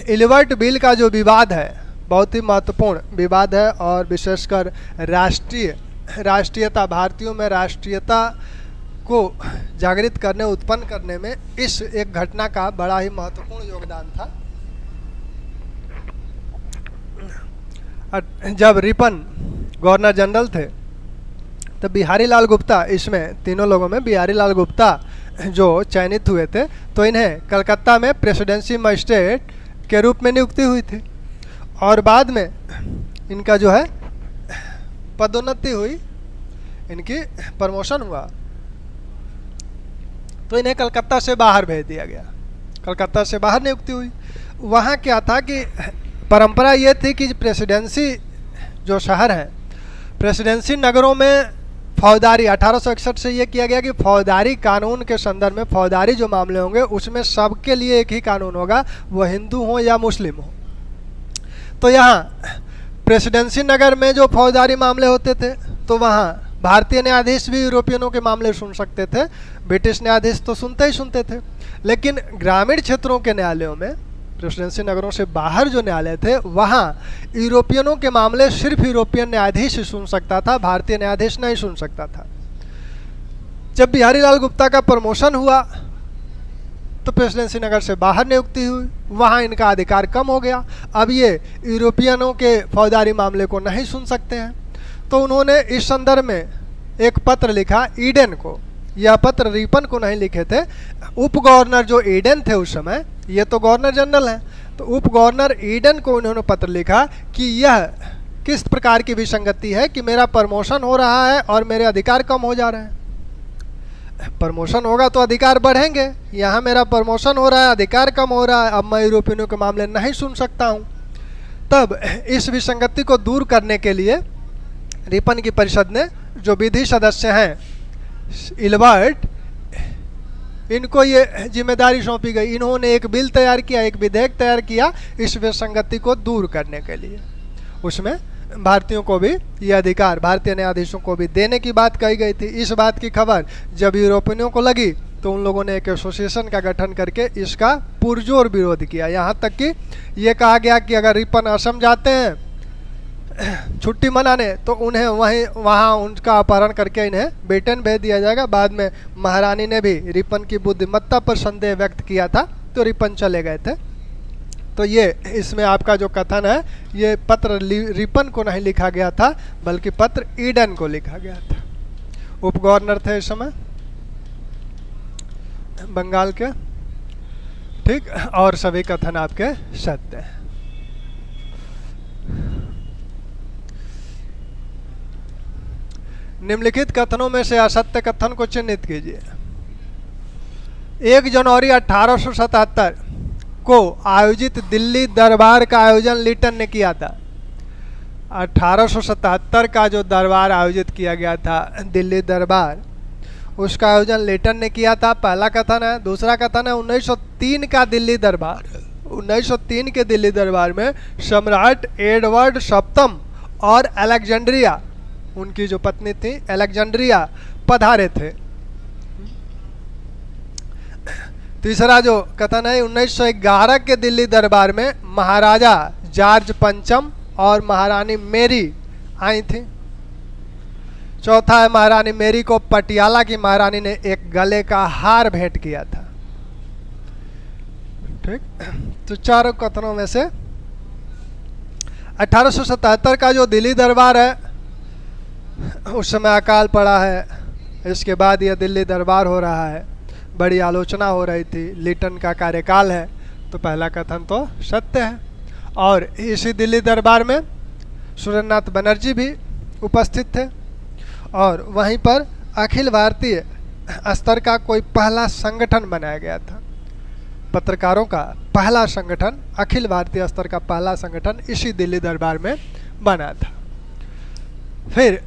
इलवर्ट बिल का जो विवाद है बहुत ही महत्वपूर्ण विवाद है और विशेषकर राष्ट्रीयता, भारतीयों में राष्ट्रीयता को जागृत करने, उत्पन्न करने में इस एक घटना का बड़ा ही महत्वपूर्ण योगदान था। जब रिपन गवर्नर जनरल थे तो बिहारी लाल गुप्ता, इसमें तीनों लोगों में बिहारी लाल गुप्ता जो चयनित हुए थे, तो इन्हें कलकत्ता में प्रेसिडेंसी मजिस्ट्रेट के रूप में नियुक्ति हुई थी और बाद में इनका जो है पदोन्नति हुई, इनकी प्रमोशन हुआ, तो इन्हें कलकत्ता से बाहर भेज दिया गया। कलकत्ता से बाहर नियुक्ति हुई। वहाँ क्या था कि परंपरा ये थी कि प्रेसिडेंसी जो शहर है, प्रेसिडेंसी नगरों में फौजदारी 1861 से ये किया गया कि फौजदारी कानून के संदर्भ में फौजदारी जो मामले होंगे उसमें सबके लिए एक ही कानून होगा, वो हिंदू हो या मुस्लिम हो। तो यहाँ प्रेसिडेंसी नगर में जो फौजदारी मामले होते थे तो वहाँ भारतीय न्यायाधीश भी यूरोपियनों के मामले सुन सकते थे, ब्रिटिश न्यायाधीश तो सुनते ही सुनते थे। लेकिन ग्रामीण क्षेत्रों के न्यायालयों में, प्रेसिडेंसी नगरों से बाहर जो न्यायालय थे, वहाँ यूरोपियनों के मामले सिर्फ यूरोपियन न्यायाधीश सुन सकता था, भारतीय न्यायाधीश नहीं सुन सकता था। जब बिहारी लाल गुप्ता का प्रमोशन हुआ तो प्रेसिडेंसी नगर से बाहर नियुक्ति हुई, वहाँ इनका अधिकार कम हो गया। अब ये यूरोपियनों के फौजदारी मामले को नहीं सुन सकते हैं। तो उन्होंने इस संदर्भ में एक पत्र लिखा ईडन को। यह पत्र रिपन को नहीं लिखे थे, उप गवर्नर जो ईडन थे उस समय, ये तो गवर्नर जनरल हैं, तो उप गवर्नर ईडन को उन्होंने पत्र लिखा कि यह किस प्रकार की विसंगति है कि मेरा प्रमोशन हो रहा है और मेरे अधिकार कम हो जा रहे हैं। प्रमोशन होगा तो अधिकार बढ़ेंगे, यहाँ मेरा प्रमोशन हो रहा है, अधिकार कम हो रहा है, अब मैं यूरोपियनों के मामले नहीं सुन सकता हूँ। तब इस विसंगति को दूर करने के लिए रिपन की परिषद ने जो विधि सदस्य हैं इलवर्ट, इनको ये जिम्मेदारी सौंपी गई। इन्होंने एक बिल तैयार किया, एक विधेयक तैयार किया इस विसंगति को दूर करने के लिए। उसमें भारतीयों को भी ये अधिकार, भारतीय न्यायाधीशों को भी देने की बात कही गई थी। इस बात की खबर जब यूरोपियनों को लगी तो उन लोगों ने एक एसोसिएशन का गठन करके इसका पुरजोर विरोध किया। यहाँ तक कि ये कहा गया कि अगर रिपन असम जाते हैं छुट्टी मनाने तो उन्हें वहाँ उनका अपहरण करके इन्हें ब्रिटेन भेज दिया जाएगा। बाद में महारानी ने भी रिपन की बुद्धिमत्ता पर संदेह व्यक्त किया था तो रिपन चले गए थे। तो ये इसमें आपका जो कथन है, ये पत्र रिपन को नहीं लिखा गया था बल्कि पत्र ईडन को लिखा गया था। उप गवर्नर थे इस समय बंगाल के, ठीक, और सभी कथन आपके सत्य हैं। निम्नलिखित कथनों में से असत्य कथन को चिन्हित कीजिए। 1 जनवरी 1877 को आयोजित दिल्ली दरबार का आयोजन लिटन ने किया था। 1877 का जो दरबार आयोजित किया गया था दिल्ली दरबार, उसका आयोजन लिटन ने किया था, पहला कथन है। दूसरा कथन है 1903 का दिल्ली दरबार। 1903 के दिल्ली दरबार में सम्राट एडवर्ड सप्तम और अलेक्जेंड्रिया, उनकी जो पत्नी थी अलेक्जेंड्रिया, पधारे थे। तीसरा जो कथन है 1911 के दिल्ली दरबार में महाराजा जॉर्ज पंचम और महारानी मेरी आई थी। चौथा है महारानी मेरी को पटियाला की महारानी ने एक गले का हार भेंट किया था। ठीक, तो चारों कथनों में से 1877 का जो दिल्ली दरबार है उस समय अकाल पड़ा है, इसके बाद यह दिल्ली दरबार हो रहा है, बड़ी आलोचना हो रही थी, लिटन का कार्यकाल है, तो पहला कथन तो सत्य है। और इसी दिल्ली दरबार में सुरेंद्रनाथ बनर्जी भी उपस्थित थे और वहीं पर अखिल भारतीय स्तर का कोई पहला संगठन बनाया गया था। पत्रकारों का पहला संगठन, अखिल भारतीय स्तर का पहला संगठन इसी दिल्ली दरबार में बना था। फिर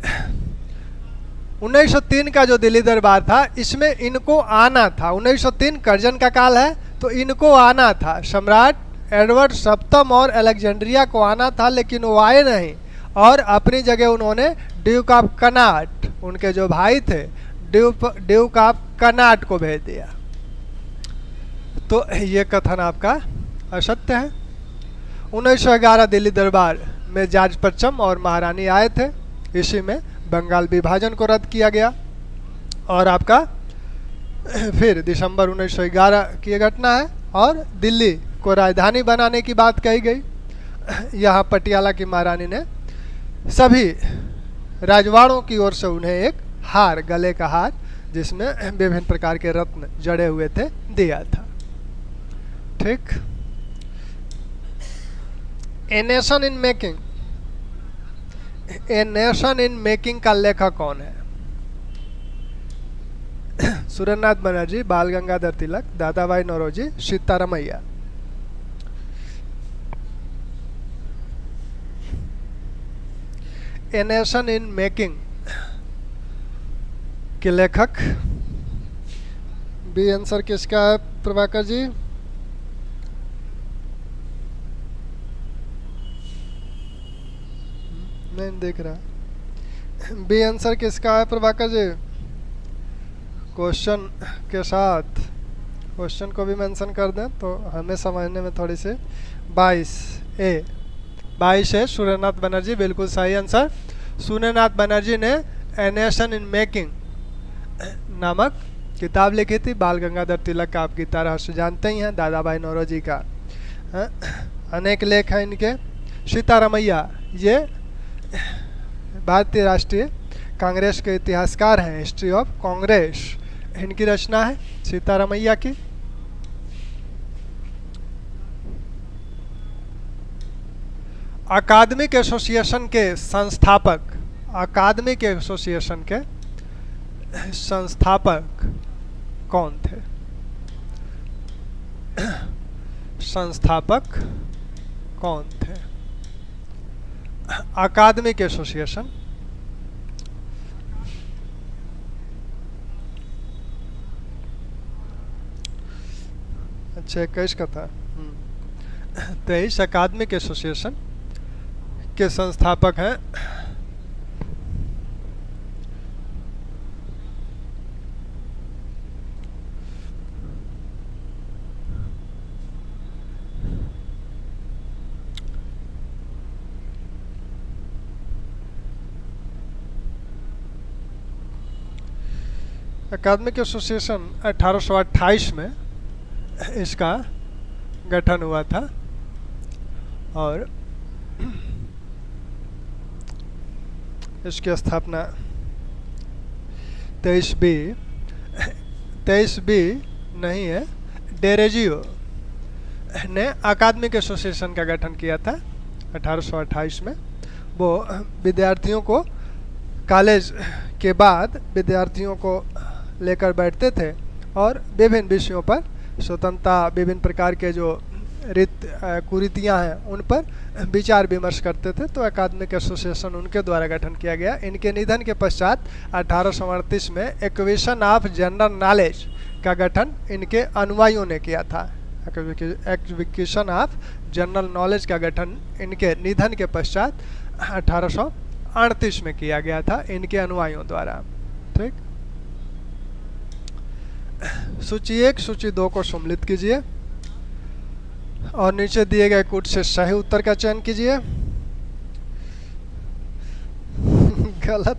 1903 का जो दिल्ली दरबार था, इसमें इनको आना था। 1903 कर्जन का काल है, तो इनको आना था। सम्राट एडवर्ड सप्तम और अलेक्जेंड्रिया को आना था, लेकिन वो आए नहीं और अपनी जगह उन्होंने ड्यूक ऑफ कनाट, उनके जो भाई थे ड्यूक ऑफ कनाट को भेज दिया। तो ये कथन आपका असत्य है। 1911 दिल्ली दरबार में जॉर्ज पच्चम और महारानी आए थे। इसी में बंगाल विभाजन को रद्द किया गया और आपका फिर दिसंबर 1911 की घटना है और दिल्ली को राजधानी बनाने की बात कही गई। यहाँ पटियाला की महारानी ने सभी राजवाड़ों की ओर से उन्हें एक हार, गले का हार जिसमें विभिन्न प्रकार के रत्न जड़े हुए थे, दिया था। ठीक। A nation in making, a nation in making का लेखक कौन है? Surendranath Banerjee, Bal Gangadhar Tilak, Dadabhai Naoroji, Sitaramayya. A nation in making के लेखक बी आंसर किसका है प्रभाकर जी? नहीं देख रहा। बी आंसर किसका है प्रभाकर जी? क्वेश्चन के साथ क्वेश्चन को भी मेंशन कर दें तो हमें समझने में थोड़ी सी। 22 है सुरेंद्रनाथ बनर्जी, बिल्कुल सही आंसर। सुरेंद्रनाथ बनर्जी ने ए नेशन इन मेकिंग नामक किताब लिखी थी। बाल गंगाधर तिलक का आप गीता रहस्य जानते ही हैं, दादाभाई नौरोजी का अनेक लेख हैं इनके। सीतारामैया ये भारतीय राष्ट्रीय कांग्रेस के इतिहासकार हैं, हिस्ट्री ऑफ कांग्रेस इनकी रचना है सीतारामैया की। अकादमिक एसोसिएशन के संस्थापक, अकादमिक एसोसिएशन के संस्थापक कौन थे? संस्थापक कौन थे अकादमिक एसोसिएशन? अच्छा 21 का था। 23 अकादमिक एसोसिएशन के संस्थापक हैं अकादमिक एसोसिएशन 1828 में इसका गठन हुआ था और इसकी स्थापना 23 बी नहीं है, डेरेजियो ने अकादमिक एसोसिएशन का गठन किया था 1828 में। वो विद्यार्थियों को कॉलेज के बाद विद्यार्थियों को लेकर बैठते थे और विभिन्न विषयों पर स्वतंत्रता, विभिन्न प्रकार के जो कुरीतियाँ हैं उन पर विचार विमर्श करते थे। तो अकादमिक एसोसिएशन उनके द्वारा गठन किया गया। इनके निधन के पश्चात 1838 में एक्विजिशन ऑफ जनरल नॉलेज का गठन इनके अनुयायियों ने किया था। एक्विजिशन ऑफ जनरल नॉलेज का गठन इनके निधन के पश्चात 1838 में किया गया था इनके अनुयायियों द्वारा। ठीक। सूची 1 सूची 2 को सम्मिलित कीजिए और नीचे दिए गए कूट से सही उत्तर का चयन कीजिए। गलत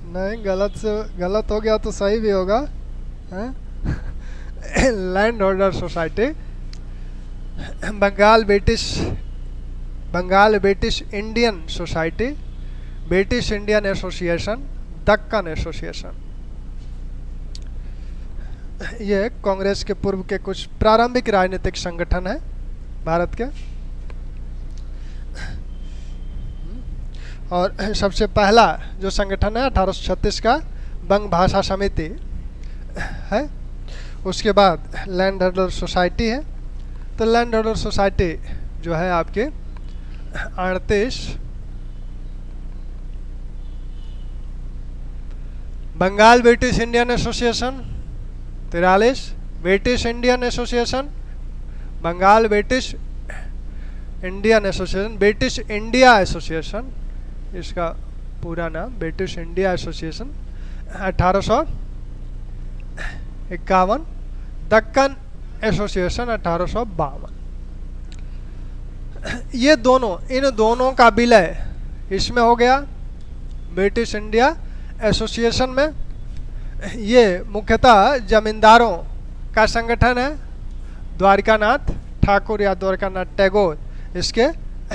नहीं, गलत हो गया तो सही भी होगा। Land holder society, Bengal British Indian society, British Indian association, Deccan association. ये कांग्रेस के पूर्व के कुछ प्रारंभिक राजनीतिक संगठन है भारत के। और सबसे पहला जो संगठन है 1836 का बंग भाषा समिति है। उसके बाद लैंड होल्डर सोसाइटी है। तो लैंड होल्डर सोसाइटी जो है आपके 38, Bengal British Indian association 43, British Indian association, Bengal British Indian association, British India association, इसका पूरा नाम British India association 1851, Deccan association 1852। ये दोनों, इन दोनों का विलय इसमें हो गया ब्रिटिश इंडिया एसोसिएशन में। ये मुख्यतः जमींदारों का संगठन है। द्वारकानाथ ठाकुर या द्वारकानाथ टैगोर इसके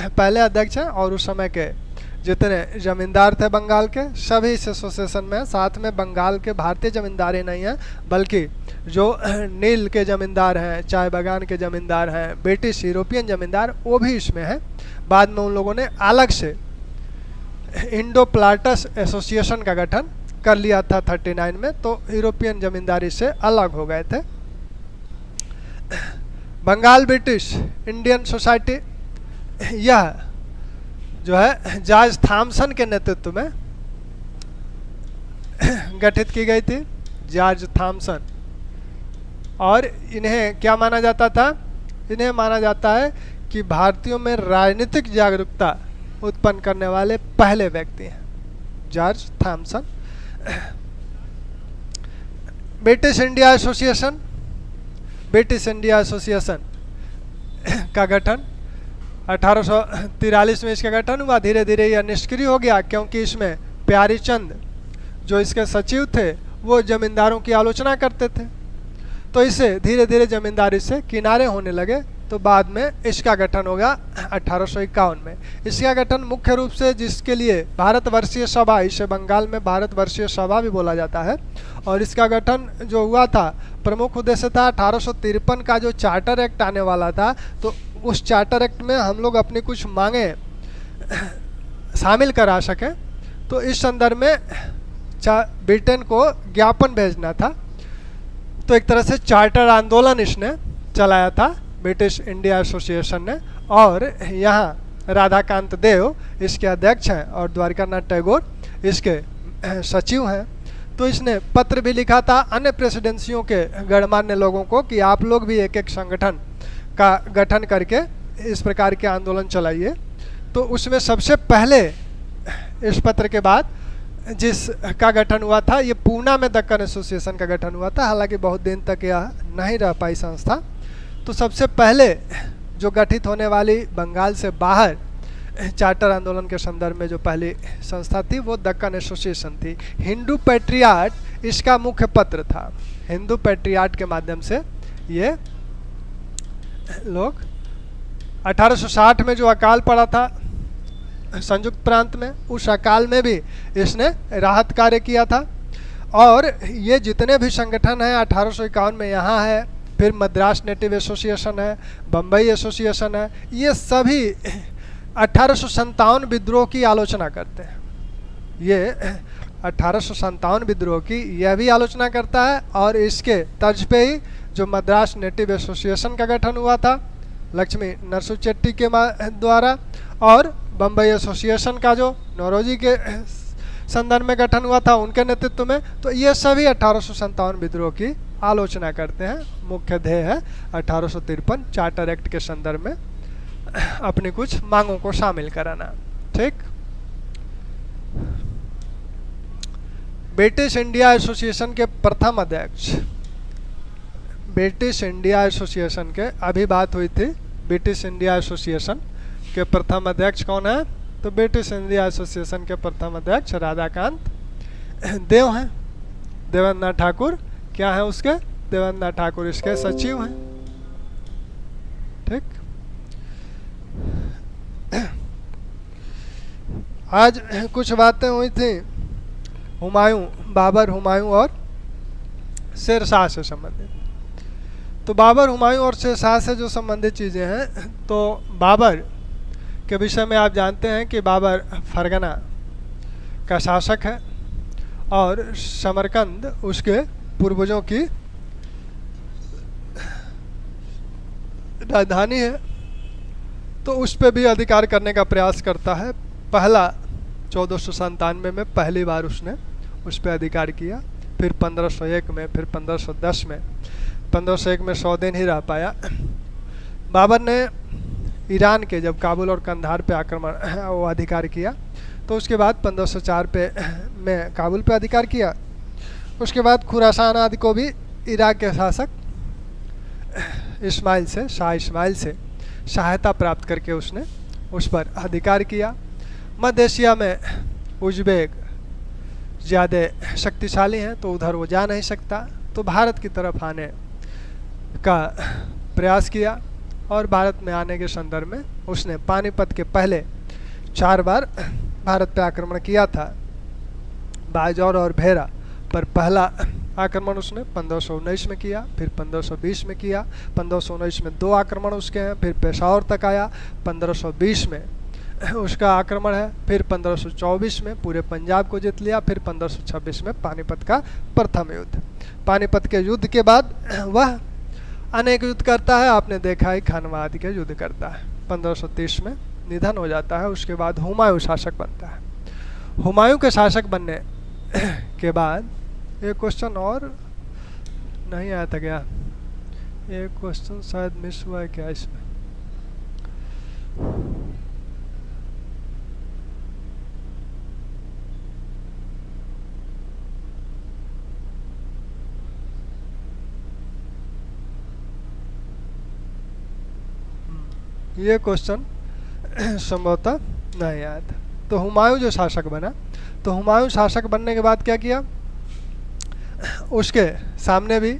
पहले अध्यक्ष हैं और उस समय के जितने जमींदार थे बंगाल के सभी इस एसोसिएशन में। साथ में बंगाल के भारतीय जमींदार ही नहीं हैं बल्कि जो नील के जमींदार हैं, चाय बागान के जमींदार हैं, ब्रिटिश यूरोपियन जमींदार, वो भी इसमें हैं। बाद में उन लोगों ने अलग से इंडो प्लाटस एसोसिएशन का गठन कर लिया था 39 में, तो यूरोपियन जमींदारी से अलग हो गए थे। बंगाल ब्रिटिश इंडियन सोसाइटी यह जो है जॉर्ज थॉमसन के नेतृत्व में गठित की गई थी, जॉर्ज थॉमसन। और इन्हें क्या माना जाता था? इन्हें माना जाता है कि भारतीयों में राजनीतिक जागरूकता उत्पन्न करने वाले पहले व्यक्ति हैं George Thomson. British India association, British India association का गठन 1843 में इसका गठन हुआ। धीरे धीरे यह निष्क्रिय हो गया क्योंकि इसमें प्यारी चंद जो इसके सचिव थे वो जमींदारों की आलोचना करते थे, तो इससे धीरे धीरे जमींदारी से किनारे होने लगे। तो बाद में इसका गठन होगा 1851 में। इसका गठन मुख्य रूप से जिसके लिए भारतवर्षीय सभा, इसे बंगाल में भारतवर्षीय सभा भी बोला जाता है, और इसका गठन जो हुआ था प्रमुख उद्देश्य था 1853 का जो चार्टर एक्ट आने वाला था, तो उस चार्टर एक्ट में हम लोग अपनी कुछ मांगे शामिल करा सकें। तो इस संदर्भ में ब्रिटेन को ज्ञापन भेजना था, तो एक तरह से चार्टर आंदोलन इसने चलाया था ब्रिटिश इंडिया एसोसिएशन ने। और यहाँ राधाकांत देव इसके अध्यक्ष हैं और द्वारकानाथ टैगोर इसके सचिव हैं। तो इसने पत्र भी लिखा था अन्य प्रेसिडेंसियों के गणमान्य लोगों को कि आप लोग भी एक एक संगठन का गठन करके इस प्रकार के आंदोलन चलाइए। तो उसमें सबसे पहले इस पत्र के बाद जिसका गठन हुआ था, ये पूना में दक्कन एसोसिएशन का गठन हुआ था। हालांकि बहुत दिन तक यह नहीं रह पाई संस्था। तो सबसे पहले जो गठित होने वाली बंगाल से बाहर चार्टर आंदोलन के संदर्भ में जो पहली संस्था थी वो दक्कन एसोसिएशन थी। हिंदू पैट्रियाट इसका मुख्य पत्र था। हिंदू पैट्रियाट के माध्यम से ये लोग 1860 में जो अकाल पड़ा था संयुक्त प्रांत में, उस अकाल में भी इसने राहत कार्य किया था। और ये जितने भी संगठन हैं 1851 में यहाँ है, फिर मद्रास नेटिव एसोसिएशन है, बम्बई एसोसिएशन है, ये सभी 1857 विद्रोह की आलोचना करते हैं। ये 1857 विद्रोह की यह भी आलोचना करता है। और इसके तर्ज पे ही जो मद्रास नेटिव एसोसिएशन का गठन हुआ था लक्ष्मी नरसुचेट्टी के द्वारा, और बम्बई एसोसिएशन का जो नौरोजी के संदर्भ में गठन हुआ था उनके नेतृत्व में, तो ये सभी 1857 विद्रोह की आलोचना करते हैं। मुख्य ध्येय है 1853 चार्टर एक्ट के संदर्भ में अपनी कुछ मांगों को शामिल कराना। ठीक। ब्रिटिश इंडिया एसोसिएशन के प्रथम अध्यक्ष, ब्रिटिश इंडिया एसोसिएशन के अभी बात हुई थी, ब्रिटिश इंडिया एसोसिएशन के प्रथम अध्यक्ष कौन है? तो ब्रिटिश इंडिया एसोसिएशन के प्रथम अध्यक्ष राधाकांत देव हैं। देवेंद्र ठाकुर क्या है उसके? देवेंद्र ठाकुर इसके सचिव हैं। ठीक। आज कुछ बातें हुई थी हुमायूं, बाबर, हुमायूं और शेरशाह से संबंधित। तो बाबर, हुमायूं और शेरशाह से जो संबंधित चीज़ें हैं, तो बाबर के विषय में आप जानते हैं कि बाबर फरगना का शासक है और समरकंद उसके पूर्वजों की राजधानी है। तो उस पर भी अधिकार करने का प्रयास करता है। पहला 1497 में पहली बार उसने उस पर अधिकार किया, फिर 1501 में, फिर 1510 में। 1501 में 100 दिन ही रह पाया। बाबर ने ईरान के जब काबुल और कंधार पे आक्रमण वो अधिकार किया, तो उसके बाद 1504 पे में काबुल पे अधिकार किया। उसके बाद खुरासान आदि को भी इराक के शासक इस्माइल से, शाह इस्माइल से सहायता प्राप्त करके उसने उस पर अधिकार किया। मध्य एशिया में उज़्बेक ज़्यादा शक्तिशाली हैं, तो उधर वो जा नहीं सकता, तो भारत की तरफ आने का प्रयास किया। और भारत में आने के संदर्भ में उसने पानीपत के पहले 4 बार भारत पे आक्रमण किया था। बाजौर और भेरा पर पहला आक्रमण उसने 1519 में किया, फिर 1520 में किया। 1519 में 2 आक्रमण उसके हैं, फिर पेशावर तक आया। 1520 में उसका आक्रमण है, फिर 1524 में पूरे पंजाब को जीत लिया, फिर 1526 में पानीपत का प्रथम युद्ध। पानीपत के युद्ध के बाद वह अनेक युद्ध करता है। आपने देखा है खानवा आदि के युद्ध करता है। 1530 में निधन हो जाता है। उसके बाद हुमायूं शासक बनता है। हुमायूं के शासक बनने के बाद एक क्वेश्चन और नहीं आया था क्या? एक क्वेश्चन शायद मिस हुआ है क्या इसमें? ये क्वेश्चन संभवतः नहीं आया था। तो हुमायूं जो शासक बना, तो हुमायूं शासक बनने के बाद क्या किया? उसके सामने भी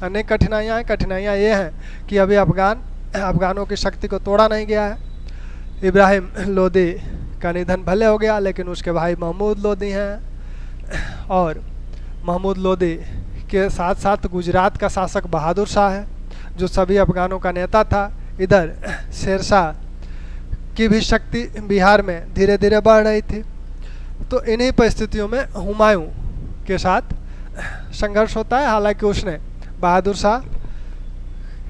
अनेक कठिनाइयाँ हैं। कठिनाइयाँ ये हैं कि अभी अफगानों की शक्ति को तोड़ा नहीं गया है। इब्राहिम लोदी का निधन भले हो गया, लेकिन उसके भाई महमूद लोदी हैं, और महमूद लोदी के साथ साथ गुजरात का शासक बहादुर शाह है, जो सभी अफगानों का नेता था। इधर शेरशाह की भी शक्ति बिहार में धीरे धीरे बढ़ रही थी। तो इन्हीं परिस्थितियों में हुमायूं के साथ संघर्ष होता है। हालांकि उसने बहादुर शाह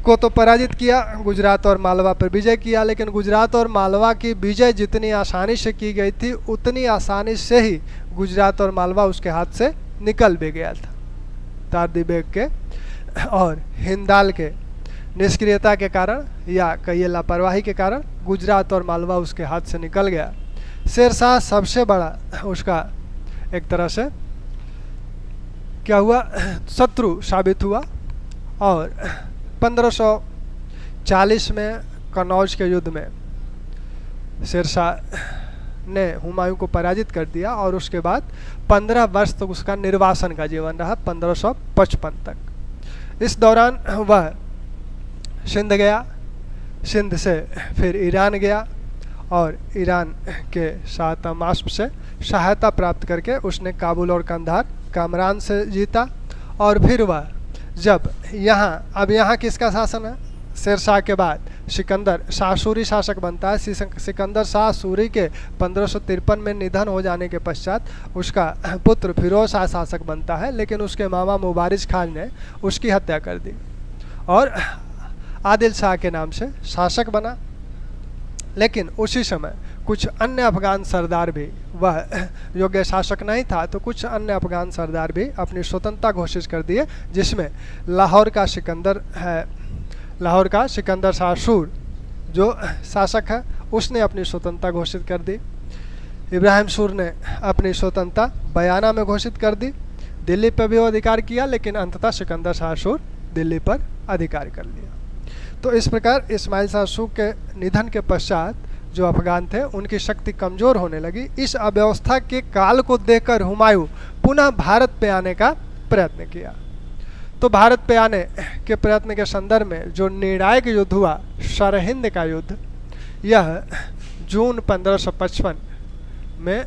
को तो पराजित किया, गुजरात और मालवा पर विजय किया, लेकिन गुजरात और मालवा की विजय जितनी आसानी से की गई थी, उतनी आसानी से ही गुजरात और मालवा उसके हाथ से निकल भी गया था। तारदी बेग के और हिंदाल के निष्क्रियता के कारण या कहिए लापरवाही के कारण गुजरात और मालवा उसके हाथ से निकल गया। शेरशाह सबसे बड़ा उसका एक तरह से क्या हुआ, शत्रु साबित हुआ। और 1540 में कन्नौज के युद्ध में शेरशाह ने हुमायूं को पराजित कर दिया, और उसके बाद 15 वर्ष तक उसका निर्वासन का जीवन रहा, 1555 तक। इस दौरान वह सिंध गया, सिंध से फिर ईरान गया, और ईरान के शाह तमास्प से सहायता प्राप्त करके उसने काबुल और कंधार कामरान से जीता। और फिर वह जब अब यहाँ किसका शासन है? शेरशाह के बाद सिकंदर शाह सूरी शासक बनता है। सिकंदर शाह सूरी के 1553 में निधन हो जाने के पश्चात उसका पुत्र फिरोज शाह शासक बनता है, लेकिन उसके मामा मुबारिज खान ने उसकी हत्या कर दी और आदिल शाह के नाम से शासक बना। लेकिन उसी समय कुछ अन्य अफगान सरदार भी, वह योग्य शासक नहीं था, तो कुछ अन्य अफगान सरदार भी अपनी स्वतंत्रता घोषित कर दिए, जिसमें लाहौर का सिकंदर शाह सूर जो शासक है, उसने अपनी स्वतंत्रता घोषित कर दी। इब्राहिम सूर ने अपनी स्वतंत्रता बयाना में घोषित कर दी। दिल्ली पर भी वो अधिकार किया, लेकिन अंततः सिकंदर शाह सूर दिल्ली पर अधिकार कर लिया। तो इस प्रकार इस्माइल शाह सूर के निधन के पश्चात जो अफगान थे, उनकी शक्ति कमज़ोर होने लगी। इस अव्यवस्था के काल को देखकर हुमायूं पुनः भारत पे आने का प्रयत्न किया। तो भारत पे आने के प्रयत्न के संदर्भ में जो निर्णायक युद्ध हुआ, सरहिंद का युद्ध, यह जून 1555 में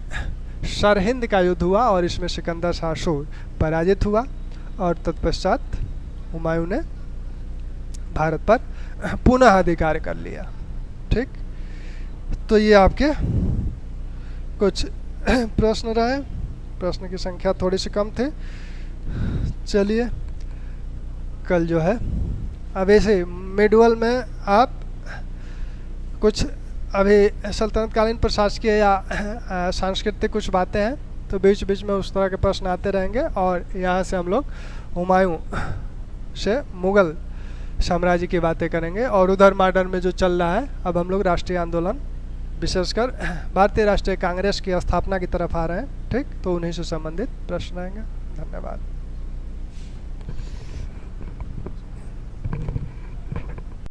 सरहिंद का युद्ध हुआ, और इसमें सिकंदर शाह सूर पराजित हुआ, और तत्पश्चात हुमायूं ने भारत पर पुनः अधिकार कर लिया। ठीक, तो ये आपके कुछ प्रश्न रहे। प्रश्न की संख्या थोड़ी सी कम थी। चलिए कल जो है, अब ऐसे मिडवल में आप कुछ अभी सल्तनत कालीन प्रशासकीय या सांस्कृतिक कुछ बातें हैं, तो बीच बीच में उस तरह के प्रश्न आते रहेंगे। और यहाँ से हम लोग हुमायूं से मुग़ल साम्राज्य की बातें करेंगे। और उधर मॉडर्न में जो चल रहा है, अब हम लोग राष्ट्रीय आंदोलन, विशेषकर भारतीय राष्ट्रीय कांग्रेस की स्थापना की तरफ आ रहे हैं। ठीक, तो उन्हीं से संबंधित प्रश्न आएंगे। धन्यवाद।